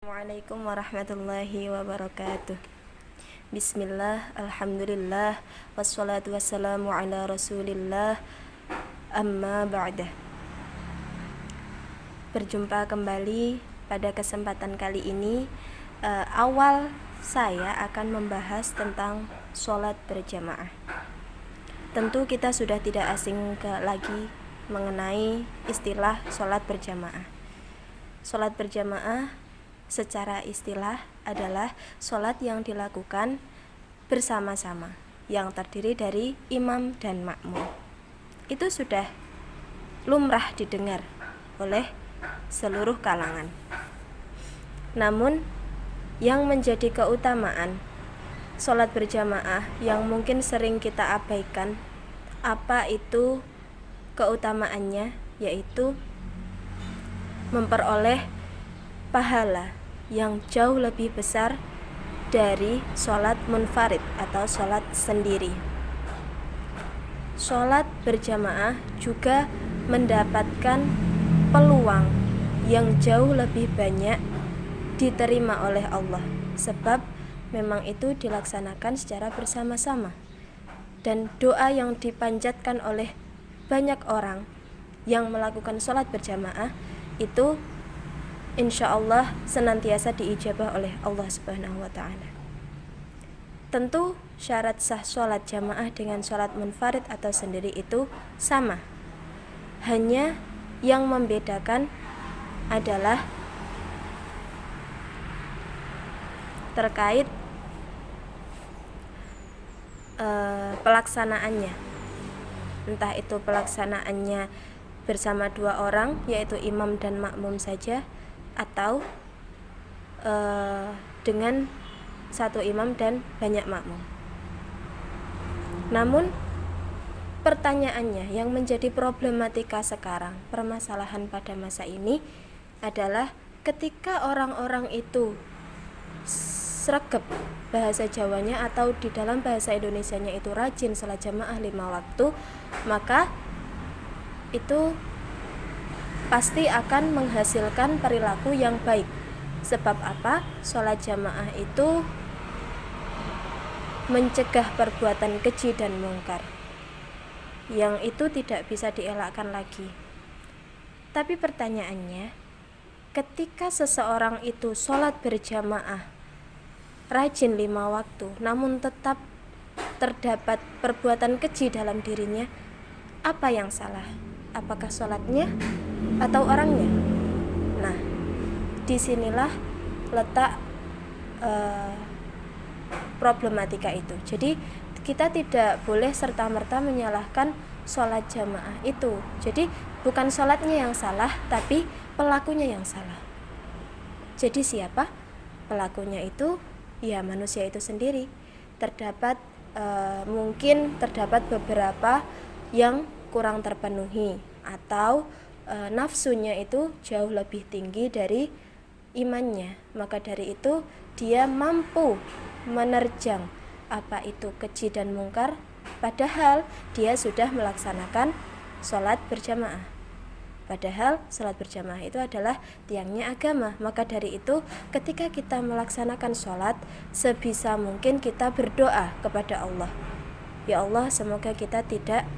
Assalamualaikum warahmatullahi wabarakatuh. Bismillah, alhamdulillah, wassalatu wassalamu ala rasulillah, amma ba'dah. Berjumpa kembali pada kesempatan kali ini. Awal saya akan membahas tentang sholat berjamaah. Tentu kita sudah tidak asing lagi mengenai istilah sholat berjamaah. Sholat berjamaah secara istilah adalah sholat yang dilakukan bersama-sama, yang terdiri dari imam dan makmum. Itu sudah lumrah didengar oleh seluruh kalangan. Namun, yang menjadi keutamaan sholat berjamaah yang mungkin sering kita abaikan, apa itu keutamaannya? Yaitu memperoleh pahala yang jauh lebih besar dari sholat munfarid atau sholat sendiri. Sholat berjamaah juga mendapatkan peluang yang jauh lebih banyak diterima oleh Allah, sebab memang itu dilaksanakan secara bersama-sama. Dan doa yang dipanjatkan oleh banyak orang yang melakukan sholat berjamaah itu insya Allah senantiasa diijabah oleh Allah Subhanahu wa ta'ala. Tentu syarat sah sholat jamaah dengan sholat munfarid atau sendiri itu sama. Hanya yang membedakan adalah terkait pelaksanaannya. Entah itu pelaksanaannya bersama dua orang, yaitu imam dan makmum saja, atau dengan satu imam dan banyak makmum. Namun pertanyaannya yang menjadi problematika sekarang, permasalahan pada masa ini adalah ketika orang-orang itu sregep bahasa Jawanya atau di dalam bahasa Indonesianya itu rajin sholat jamaah 5 waktu, maka itu pasti akan menghasilkan perilaku yang baik. Sebab apa? Sholat jamaah itu mencegah perbuatan keji dan mungkar, yang itu tidak bisa dielakkan lagi. Tapi pertanyaannya, ketika seseorang itu sholat berjamaah rajin 5 waktu, namun tetap terdapat perbuatan keji dalam dirinya, apa yang salah? Apakah sholatnya atau orangnya? Nah, disinilah letak problematika itu. Jadi kita tidak boleh serta-merta menyalahkan sholat jamaah itu. Jadi bukan sholatnya yang salah, tapi pelakunya yang salah. Jadi siapa? Pelakunya itu ya manusia itu sendiri. Mungkin terdapat beberapa yang kurang terpenuhi, atau nafsunya itu jauh lebih tinggi dari imannya. Maka dari itu dia mampu menerjang apa itu keji dan mungkar, padahal dia sudah melaksanakan sholat berjamaah. Padahal sholat berjamaah itu adalah tiangnya agama. Maka dari itu ketika kita melaksanakan sholat, sebisa mungkin kita berdoa kepada Allah, ya Allah, semoga kita tidak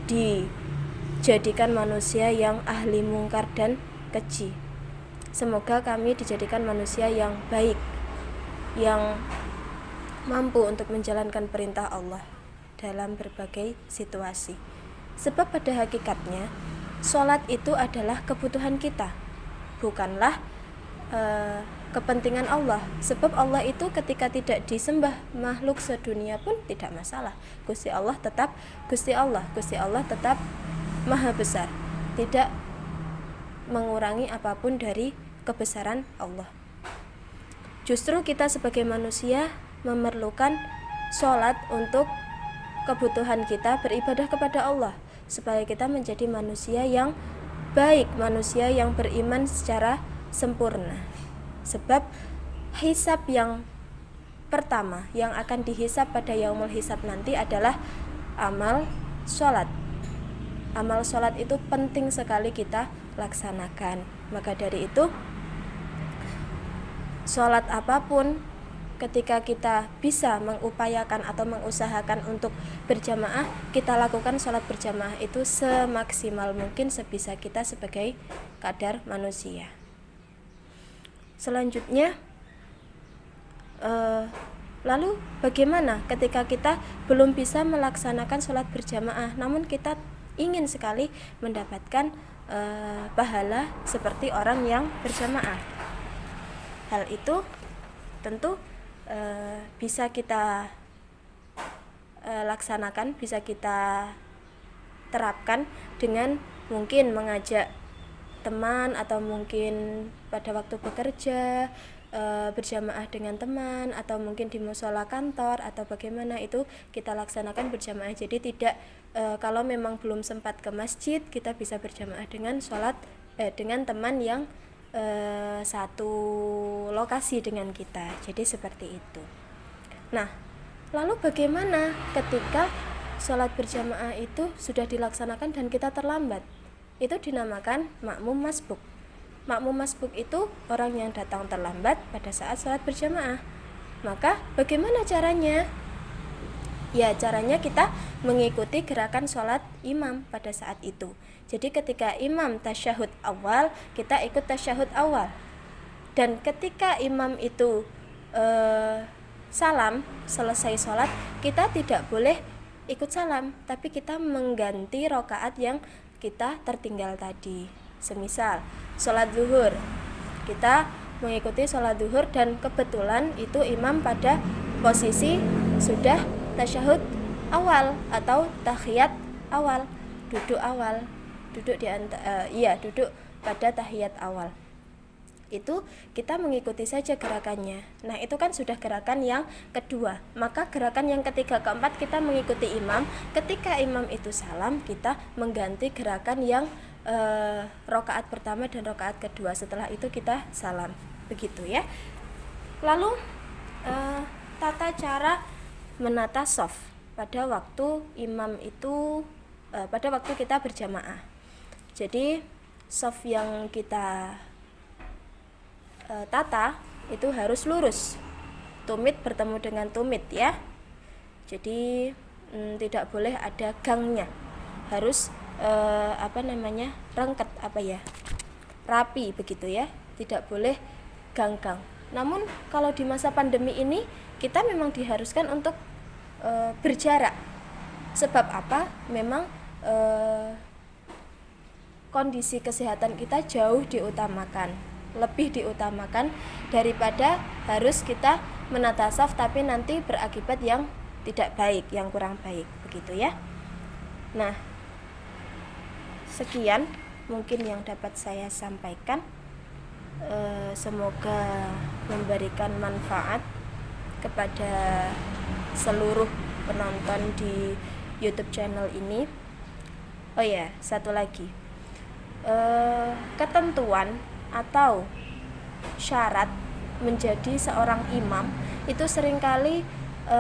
dijadikan manusia yang ahli mungkar dan keji. Semoga kami dijadikan manusia yang baik, yang mampu untuk menjalankan perintah Allah dalam berbagai situasi. Sebab pada hakikatnya sholat itu adalah kebutuhan kita, bukanlah kepentingan Allah. Sebab Allah itu ketika tidak disembah makhluk sedunia pun tidak masalah. Gusti Allah tetap Gusti Allah. Gusti Allah tetap maha besar, tidak mengurangi apapun dari kebesaran Allah. Justru kita sebagai manusia memerlukan sholat untuk kebutuhan kita beribadah kepada Allah, supaya kita menjadi manusia yang baik, manusia yang beriman secara sempurna. Sebab hisab yang pertama yang akan dihisab pada yaumul hisab nanti adalah amal sholat. Amal sholat itu penting sekali kita laksanakan. Maka dari itu sholat apapun, ketika kita bisa mengupayakan atau mengusahakan untuk berjamaah, kita lakukan sholat berjamaah itu semaksimal mungkin sebisa kita sebagai kadar manusia. Selanjutnya, lalu bagaimana ketika kita belum bisa melaksanakan sholat berjamaah, namun kita ingin sekali mendapatkan pahala seperti orang yang berjamaah? Hal itu tentu bisa kita laksanakan, bisa kita terapkan dengan mungkin mengajak teman, atau mungkin pada waktu bekerja berjamaah dengan teman, atau mungkin di mushola kantor, atau bagaimana itu kita laksanakan berjamaah. Jadi tidak kalau memang belum sempat ke masjid, kita bisa berjamaah dengan dengan teman yang satu lokasi dengan kita. Jadi seperti itu. Nah, lalu bagaimana ketika sholat berjamaah itu sudah dilaksanakan dan kita terlambat? Itu dinamakan makmum masbuk. Makmum masbuk itu orang yang datang terlambat pada saat sholat berjamaah. Maka bagaimana caranya? Ya, caranya kita mengikuti gerakan sholat imam pada saat itu. Jadi ketika imam tasyahud awal, kita ikut tasyahud awal. Dan ketika imam itu salam, selesai sholat, kita tidak boleh ikut salam, tapi kita mengganti rakaat yang kita tertinggal tadi. Semisal sholat zuhur, kita mengikuti sholat zuhur dan kebetulan itu imam pada posisi sudah tasyahud awal atau tahiyat awal, duduk pada tahiyat awal. Itu kita mengikuti saja gerakannya. Nah, itu kan sudah gerakan yang kedua. Maka gerakan yang ketiga, keempat kita mengikuti imam. Ketika imam itu salam, kita mengganti gerakan yang rakaat pertama dan rakaat kedua. Setelah itu kita salam. Begitu ya. Lalu tata cara menata shaf pada waktu imam itu pada waktu kita berjamaah. Jadi shaf yang kita tata itu harus lurus, tumit bertemu dengan tumit ya. Jadi tidak boleh ada gangnya, harus rengket rapi begitu ya, tidak boleh ganggang. Namun kalau di masa pandemi ini kita memang diharuskan untuk berjarak. Sebab apa? Memang kondisi kesehatan kita jauh diutamakan, lebih diutamakan daripada harus kita menata shaf tapi nanti berakibat yang tidak baik, yang kurang baik, begitu ya. Nah, sekian mungkin yang dapat saya sampaikan. Semoga memberikan manfaat kepada seluruh penonton di YouTube channel ini. Oh ya, satu lagi, ketentuan atau syarat menjadi seorang imam itu seringkali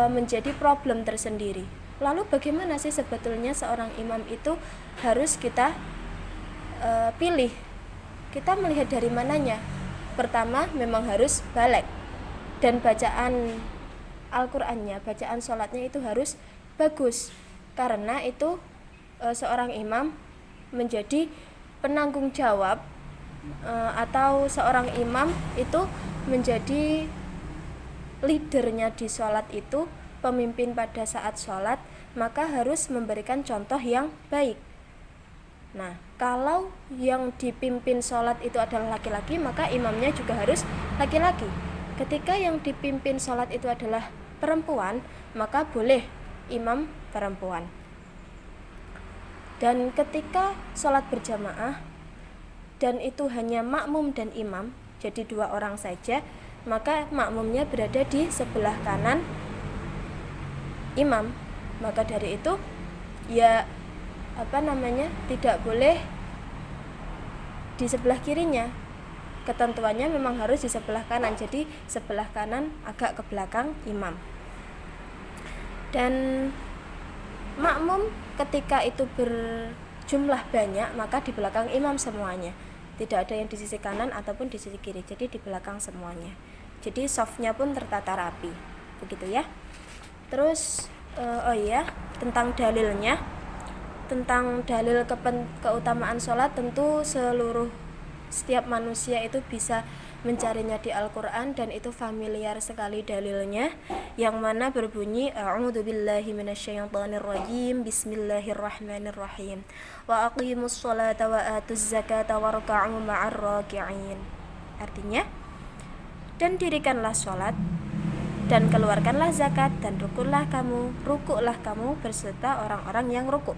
menjadi problem tersendiri. Lalu bagaimana sih sebetulnya seorang imam itu harus kita pilih? Kita melihat dari mananya? Pertama, memang harus baligh, dan bacaan Al-Qur'annya, bacaan sholatnya itu harus bagus, karena itu seorang imam menjadi penanggung jawab atau seorang imam itu menjadi leadernya di sholat itu, pemimpin pada saat sholat, maka harus memberikan contoh yang baik. Nah, kalau yang dipimpin sholat itu adalah laki-laki, maka imamnya juga harus laki-laki. Ketika yang dipimpin sholat itu adalah perempuan, maka boleh imam perempuan. Dan ketika sholat berjamaah dan itu hanya makmum dan imam, jadi 2 orang saja, maka makmumnya berada di sebelah kanan imam. Maka dari itu ya tidak boleh di sebelah kirinya. Ketentuannya memang harus di sebelah kanan, jadi sebelah kanan agak ke belakang imam. Dan makmum ketika itu berjumlah banyak, maka di belakang imam semuanya, tidak ada yang di sisi kanan ataupun di sisi kiri, jadi di belakang semuanya. Jadi softnya pun tertata rapi, begitu ya. Terus tentang dalilnya, tentang dalil keutamaan sholat, tentu setiap manusia itu bisa mencarinya di Al-Quran, dan itu familiar sekali dalilnya, yang mana berbunyi a'udzubillahi minasyaitonirrajim, bismillahirrahmanirrahim, wa aqimus sholata wa atuz zakata warka'u ma'ar raki'in. Artinya, dan dirikanlah sholat dan keluarkanlah zakat dan rukuklah kamu berserta orang-orang yang rukuk.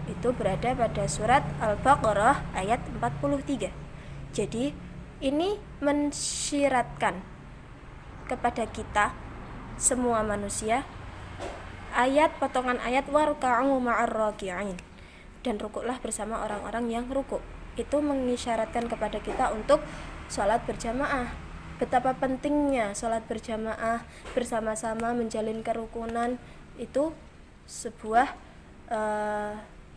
Itu berada pada surat Al-Baqarah ayat 43. Jadi ini mensyiratkan kepada kita semua manusia potongan ayat warka'u ma'ar raki'in, dan rukuklah bersama orang-orang yang rukuk. Itu mengisyaratkan kepada kita untuk sholat berjamaah. Betapa pentingnya sholat berjamaah bersama-sama, menjalin kerukunan. Itu sebuah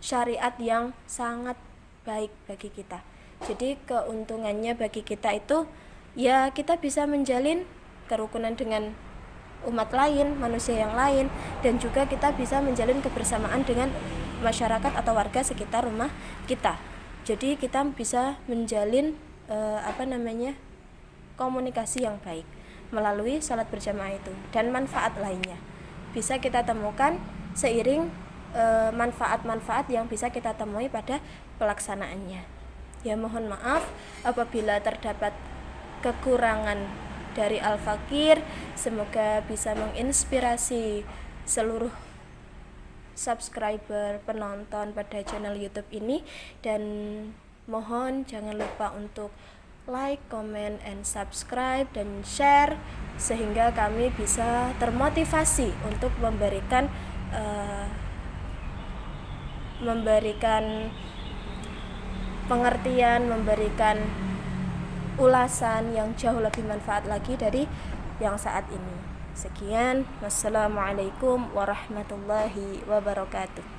syariat yang sangat baik bagi kita. Jadi keuntungannya bagi kita itu ya kita bisa menjalin kerukunan dengan umat lain, manusia yang lain, dan juga kita bisa menjalin kebersamaan dengan masyarakat atau warga sekitar rumah kita. Jadi kita bisa menjalin komunikasi yang baik melalui sholat berjamaah itu, dan manfaat lainnya bisa kita temukan seiring manfaat-manfaat yang bisa kita temui pada pelaksanaannya. Ya, mohon maaf apabila terdapat kekurangan dari Al-Fakir. Semoga bisa menginspirasi seluruh subscriber, penonton pada channel YouTube ini, dan mohon jangan lupa untuk like, comment, and subscribe dan share, sehingga kami bisa termotivasi untuk memberikan pengertian, memberikan ulasan yang jauh lebih manfaat lagi dari yang saat ini. Sekian, wassalamualaikum warahmatullahi wabarakatuh.